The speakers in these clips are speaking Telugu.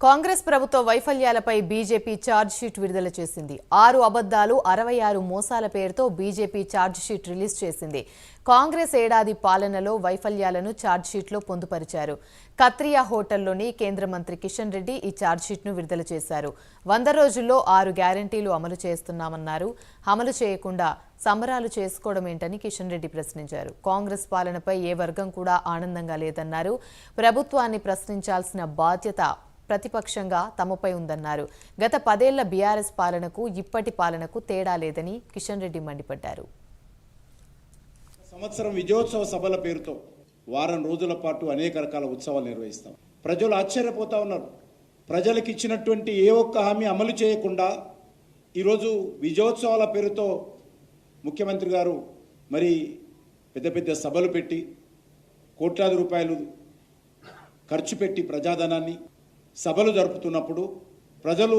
కాంగ్రెస్ ప్రభుత్వ వైఫల్యాలపై బీజేపీ ఛార్జ్ షీట్ విడుదల చేసింది. 6 అబద్దాలు 66 మోసాల పేరుతో బీజేపీ ఛార్జ్ షీట్ రిలీజ్ చేసింది. కాంగ్రెస్ ఏడాది పాలనలో వైఫల్యాలను ఛార్జ్ షీట్లో పొందుపరిచారు. కత్రియా హోటల్లోని కేంద్ర మంత్రి కిషన్ రెడ్డి ఈ ఛార్జ్ షీట్ను విడుదల చేశారు. 100 రోజుల్లో 6 గ్యారంటీలు అమలు చేస్తున్నామన్నారు. అమలు చేయకుండా సంబరాలు చేసుకోవడమేంటని కిషన్ రెడ్డి ప్రశ్నించారు. కాంగ్రెస్ పాలనపై ఏ వర్గం కూడా ఆనందంగా లేదన్నారు. ప్రభుత్వాన్ని ప్రశ్నించాల్సిన బాధ్యత ప్రతిపక్షంగా తమపై ఉందన్నారు. గత 10 ఏళ్ల బీఆర్ఎస్ పాలనకు ఇప్పటి పాలనకు తేడా లేదని కిషన్ రెడ్డి మండిపడ్డారు. సంవత్సరం విజయోత్సవ సభల పేరుతో వారం రోజుల పాటు అనేక రకాల ఉత్సవాలు నిర్వహిస్తాం. ప్రజలు ఆశ్చర్యపోతా ఉన్నారు. ప్రజలకు ఇచ్చినటువంటి ఏ ఒక్క హామీ అమలు చేయకుండా ఈరోజు విజయోత్సవాల పేరుతో ముఖ్యమంత్రి గారు మరి పెద్ద పెద్ద సభలు పెట్టి కోట్లాది రూపాయలు ఖర్చు పెట్టి ప్రజాధనాన్ని సభలు జరుపుతున్నప్పుడు ప్రజలు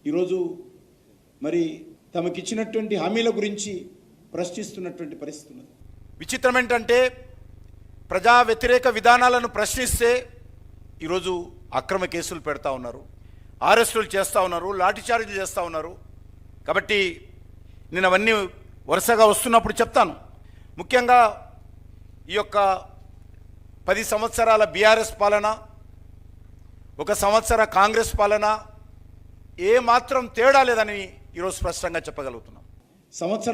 ఈరోజు మరి తమకిచ్చినటువంటి హామీల గురించి ప్రశ్నిస్తున్నటువంటి పరిస్థితి ఉన్నది. విచిత్రం ఏంటంటే ప్రజా వ్యతిరేక విధానాలను ప్రశ్నిస్తే ఈరోజు అక్రమ కేసులు పెడతా ఉన్నారు, అరెస్టులు చేస్తూ ఉన్నారు, లాఠీచార్జీలు చేస్తూ ఉన్నారు. కాబట్టి నేను అవన్నీ వరుసగా వస్తున్నప్పుడు చెప్తాను. ముఖ్యంగా ఈ యొక్క 10 సంవత్సరాల బీఆర్ఎస్ పాలన, 1 సంవత్సర కాంగ్రెస్ పాలన ఏ మాత్రం తేడా లేదని ఈరోజు స్పష్టంగా చెప్పగలుగుతున్నాం. సంవత్సరం